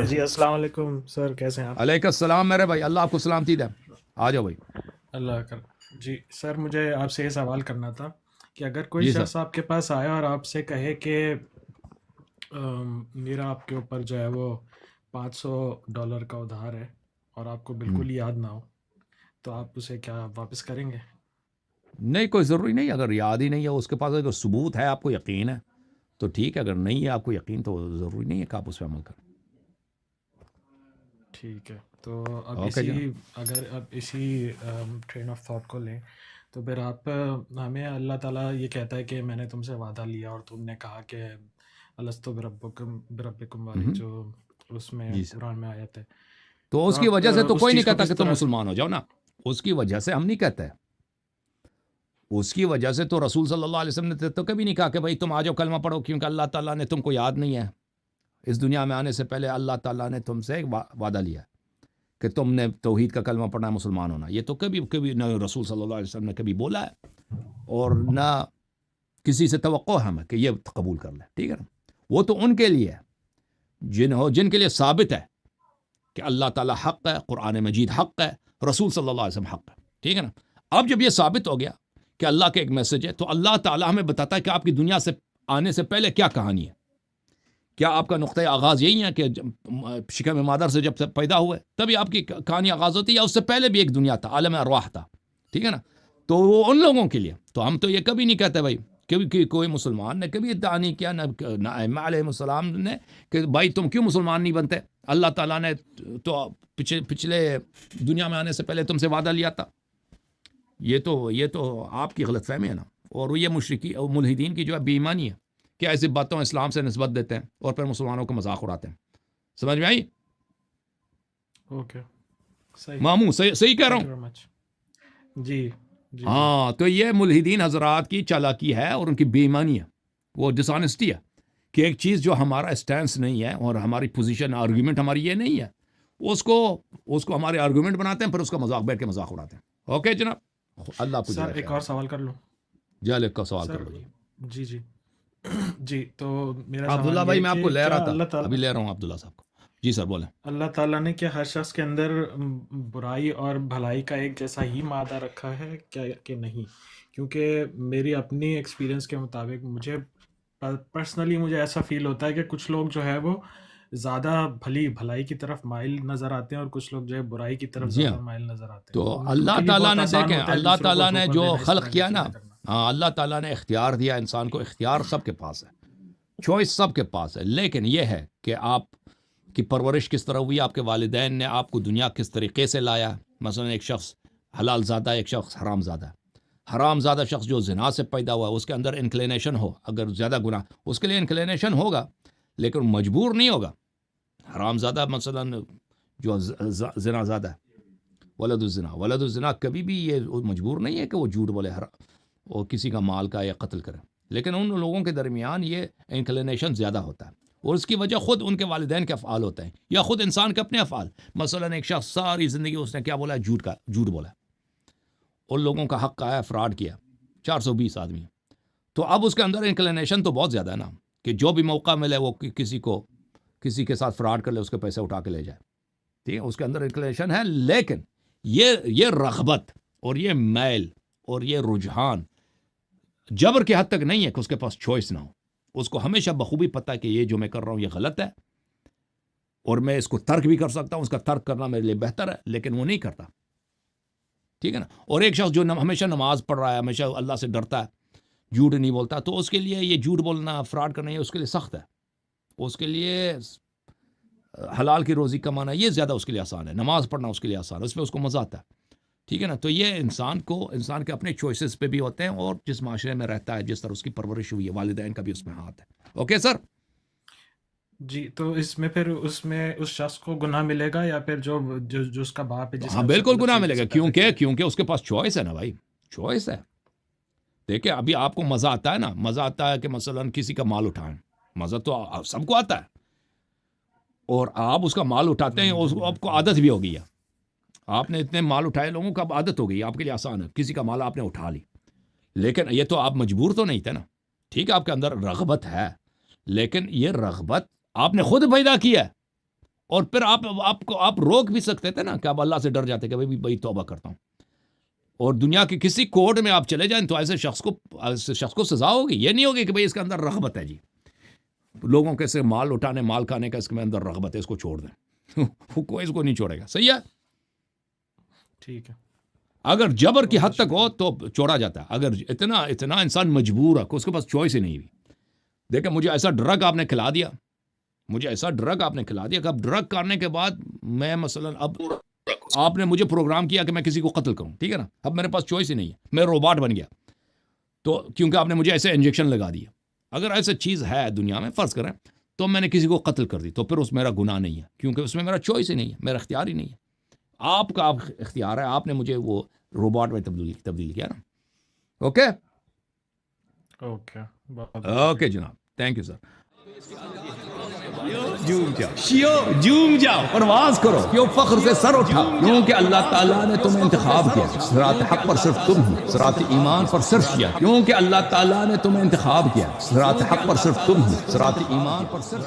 جی السلام علیکم سر، کیسے ہیں آپ؟ علیکم السلام میرے بھائی، اللہ آپ کو سلامتی دے. آ جاؤ بھائی. اللہ کر. جی سر، مجھے آپ سے یہ سوال کرنا تھا کہ اگر کوئی جی سر. شخص آپ کے پاس آئے اور آپ سے کہے کہ میرا آپ کے اوپر جو ہے وہ $500 کا ادھار ہے اور آپ کو ہم. بالکل یاد نہ ہو، تو آپ اسے کیا واپس کریں گے؟ نہیں، کوئی ضروری نہیں. اگر یاد ہی نہیں ہے اس کے پاس، اگر ثبوت ہے، آپ کو یقین ہے تو ٹھیک ہے. اگر نہیں ہے آپ کو یقین تو ضروری نہیں ہے کہ آپ اس پہ عمل کریں. ٹھیک ہے، تو اب اوکے جناب. اگر اب اسی ٹرین آف تھاٹ کو لیں تو پھر آپ ہمیں اللہ تعالیٰ یہ کہتا ہے کہ میں نے تم سے وعدہ لیا اور تم نے کہا کہ الستُ بربکم والی ہم. جو اس میں جی سر. قرآن میں آیت ہے، تو تو اس کی آپ وجہ سے تو اس کوئی نہیں چیز کو کہتا کہ کس تم طرح سے... مسلمان ہو جاؤ نا. اس کی وجہ سے ہم نہیں کہتے. اس کی وجہ سے تو رسول صلی اللہ علیہ وسلم نے تو کبھی نہیں کہا کہ بھائی تم آ جاؤ کلمہ پڑھو، کیونکہ اللہ تعالیٰ نے تم کو یاد نہیں ہے. اس دنیا میں آنے سے پہلے اللہ تعالیٰ نے تم سے وعدہ لیا کہ تم نے توحید کا کلمہ پڑھنا ہے، مسلمان ہونا. یہ تو کبھی نہ رسول صلی اللہ علیہ وسلم نے کبھی بولا ہے، اور نہ کسی سے توقع ہے ہمیں کہ یہ قبول کر لے. ٹھیک ہے نا. وہ تو ان کے لیے ہے جن کے لیے ثابت ہے کہ اللہ تعالیٰ حق ہے، قرآن مجید حق ہے، رسول صلی اللہ علیہ وسلم حق ہے. ٹھیک ہے نا. اب جب یہ ثابت ہو گیا کہ اللہ کا ایک میسج ہے، تو اللہ تعالیٰ ہمیں بتاتا ہے کہ آپ کی دنیا سے آنے سے پہلے کیا کہانی ہے. کیا آپ کا نقطۂ آغاز یہی ہے کہ شکم مادر سے جب پیدا ہوئے تبھی آپ کی کہانی آغاز ہوتی ہے، یا اس سے پہلے بھی ایک دنیا تھا، عالم ارواح تھا. ٹھیک ہے نا. تو وہ ان لوگوں کے لیے. تو ہم تو یہ کبھی نہیں کہتے بھائی، کبھی کوئی مسلمان نے کبھی ادعا نہیں کیا، نہ ائمہ علیہ السلام نے کہ بھائی تم کیوں مسلمان نہیں بنتے، اللہ تعالیٰ نے تو پچھلے دنیا میں آنے سے پہلے تم سے وعدہ لیا تھا. یہ تو آپ کی غلط فہمی ہے نا. اور یہ مشرکی اور ملحدین کی جو ہے بے ایمانی ہے کہ ایسی باتوں اسلام سے نسبت دیتے ہیں اور پھر مسلمانوں کو مذاق اڑاتے ہیں. سمجھ میں آئی؟ اوکے، صحیح. ماموں صحیح کہہ رہا تھینک ہوں. You very much. جی جی جی. ہاں، تو یہ ملحدین حضرات کی چالاکی ہے اور ان کی بے ایمانی ہے، وہ ڈس آنیسٹی ہے کہ ایک چیز جو ہمارا اسٹینس نہیں ہے اور ہماری پوزیشن آرگیومنٹ ہماری یہ نہیں ہے، اس کو ہمارے آرگیومنٹ بناتے ہیں، پھر اس کا مذاق بیٹھ کے مذاق اڑاتے ہیں. اوکے جناب. اللہ آپ کو سر جزائے ایک خیر. اور سوال کر لوں؟ جالب کا سوال کر سر لو جی. جی جی جی، تو میرا عبداللہ سوال یہ بھائی ہے میں آپ کو کہ لے رہا کیا تھا، ابھی لے رہا ہوں عبداللہ صاحب کو. جی سر بولیں. اللہ تعالیٰ نے کیا ہر شخص کے اندر برائی اور بھلائی کا ایک جیسا ہی مادہ رکھا ہے کیا کہ نہیں؟ کیونکہ میری اپنی ایکسپیرینس کے مطابق مجھے ایسا فیل ہوتا ہے کہ کچھ لوگ جو ہے وہ زیادہ بھلائی کی طرف مائل نظر آتے ہیں اور کچھ لوگ جو ہے برائی کی طرف جی ہاں. زیادہ مائل نظر آتے ہیں. تو ان اللہ کے لیے تعالیٰ بہت نے آسان دیکھیں، ہوتا ہے اللہ دوسروں کو تعالیٰ نے دھوکہ جو دینا، اس خلق طرح کی کیا نا، چیزیں کرنا. ہاں اللہ تعالیٰ نے اختیار دیا انسان کو. اختیار سب کے پاس ہے، چوائس سب کے پاس ہے. لیکن یہ ہے کہ آپ کی پرورش کس طرح ہوئی، آپ کے والدین نے آپ کو دنیا کس طریقے سے لایا. مثلا ایک شخص حلال زادہ ہے، ایک شخص حرام زادہ ہے. حرام زادہ شخص جو زنا سے پیدا ہوا ہے، اس کے اندر انکلینیشن ہو، اگر زیادہ گناہ اس کے لیے انکلینیشن ہوگا لیکن مجبور نہیں ہوگا. حرام زادہ مثلا جو زنا زادہ ہے، ولد الزنا کبھی بھی یہ مجبور نہیں ہے کہ وہ جھوٹ بولے اور کسی کا مال کا یا قتل کرے. لیکن ان لوگوں کے درمیان یہ انکلینیشن زیادہ ہوتا ہے، اور اس کی وجہ خود ان کے والدین کے افعال ہوتے ہیں یا خود انسان کے اپنے افعال. مثلا ایک شخص ساری زندگی اس نے کیا بولا ہے، جھوٹ بولا، ان لوگوں کا حق آیا، فراڈ کیا، 420 آدمی. تو اب اس کے اندر انکلینیشن تو بہت زیادہ ہے نا کہ جو بھی موقع ملے وہ کسی کے ساتھ فراڈ کر لے، اس کے پیسے اٹھا کے لے جائے. ٹھیک ہے، اس کے اندر انکلینیشن ہے. لیکن یہ رغبت اور یہ میل اور یہ رجحان جبر کی حد تک نہیں ہے کہ اس کے پاس چوائس نہ ہو. اس کو ہمیشہ بخوبی پتہ ہے کہ یہ جو میں کر رہا ہوں یہ غلط ہے، اور میں اس کو ترک بھی کر سکتا ہوں، اس کا ترک کرنا میرے لیے بہتر ہے، لیکن وہ نہیں کرتا. ٹھیک ہے نا. اور ایک شخص جو ہمیشہ نماز پڑھ رہا ہے، ہمیشہ اللہ سے ڈرتا ہے، جھوٹ نہیں بولتا، تو اس کے لیے یہ جھوٹ بولنا، فراڈ کرنا، یہ اس کے لیے سخت ہے. اس کے لیے حلال کی روزی کمانا یہ زیادہ اس کے لیے آسان ہے. نماز پڑھنا اس کے لیے آسان ہے، اس پہ اس کو مزہ آتا ہے. ٹھیک ہے نا. تو یہ انسان کے اپنے چوائسز پہ بھی ہوتے ہیں، اور جس معاشرے میں رہتا ہے، جس طرح اس کی پرورش ہوئی ہے، والدین کا بھی اس میں ہاتھ ہے. Okay sir. جی، تو اس میں پھر اس شخص کو گناہ ملے گا یا پھر جو اس کا باپ ہے جس ہاں نے اسے بالکل غلط گناہ طریقے ملے گا، سے پیدا کیا ہے؟ کیونکہ اس کے پاس چوائس ہے نا بھائی، چوائس ہے. دیکھیں ابھی آپ کو مزہ آتا ہے نا، مزہ آتا ہے کہ مثلا کسی کا مال اٹھائیں، مزہ تو سب کو آتا ہے، اور آپ اس کا مال اٹھاتے ہیں، جی آپ کو بالکل. عادت بھی ہو گئی ہے. آپ نے اتنے مال اٹھائے، لوگوں کو اب عادت ہو گئی، آپ کے لیے آسان ہے. کسی کا مال آپ نے اٹھا لی، لیکن یہ تو آپ مجبور تو نہیں تھے نا. ٹھیک ہے، آپ کے اندر رغبت ہے، لیکن یہ رغبت آپ نے خود پیدا کی ہے، اور پھر آپ روک بھی سکتے تھے نا کہ آپ اللہ سے ڈر جاتے کہ بھائی توبہ کرتا ہوں. اور دنیا کے کسی کورٹ میں آپ چلے جائیں تو ایسے شخص کو سزا ہوگی. یہ نہیں ہوگی کہ بھائی اس کے اندر رغبت ہے جی لوگوں کے سے مال اٹھانے مال کھانے کا اس کے اندر رغبت ہے اس کو چھوڑ دیں. کوئی اس کو نہیں چھوڑے گا. صحیح ہے. ٹھیک ہے. اگر جبر کی حد تک ہو تو چھوڑا جاتا ہے. اگر اتنا انسان مجبور ہے کہ اس کے پاس چوائس ہی نہیں ہوئی. دیکھیں مجھے ایسا ڈرگ آپ نے کھلا دیا کہ اب ڈرگ کرنے کے بعد میں مثلا اب آپ نے مجھے پروگرام کیا کہ میں کسی کو قتل کروں. ٹھیک ہے نا. اب میرے پاس چوائس ہی نہیں ہے. میں روبوٹ بن گیا تو کیونکہ آپ نے مجھے ایسے انجیکشن لگا دیا. اگر ایسا چیز ہے دنیا میں فرض کریں تو میں نے کسی کو قتل کر دی تو پھر اس میرا گناہ نہیں ہے کیونکہ اس میں میرا چوائس ہی نہیں ہے. میرا اختیار ہی نہیں ہے. آپ کا اختیار ہے. آپ نے مجھے وہ روبوٹ میں تبدیل کیا نا. اوکے اوکے جناب. Thank you sir. جھوم جاؤ پرواز کرو کیوں فخر سے سر اٹھا کیونکہ اللہ تعالیٰ نے تمہیں انتخاب کیا. صراط حق پر صرف تم ہو. صراط ایمان پر صرف کیا کیونکہ اللہ تعالیٰ نے تمہیں انتخاب کیا. صراط حق پر صرف تم ہو. صراط ایمان پر صرف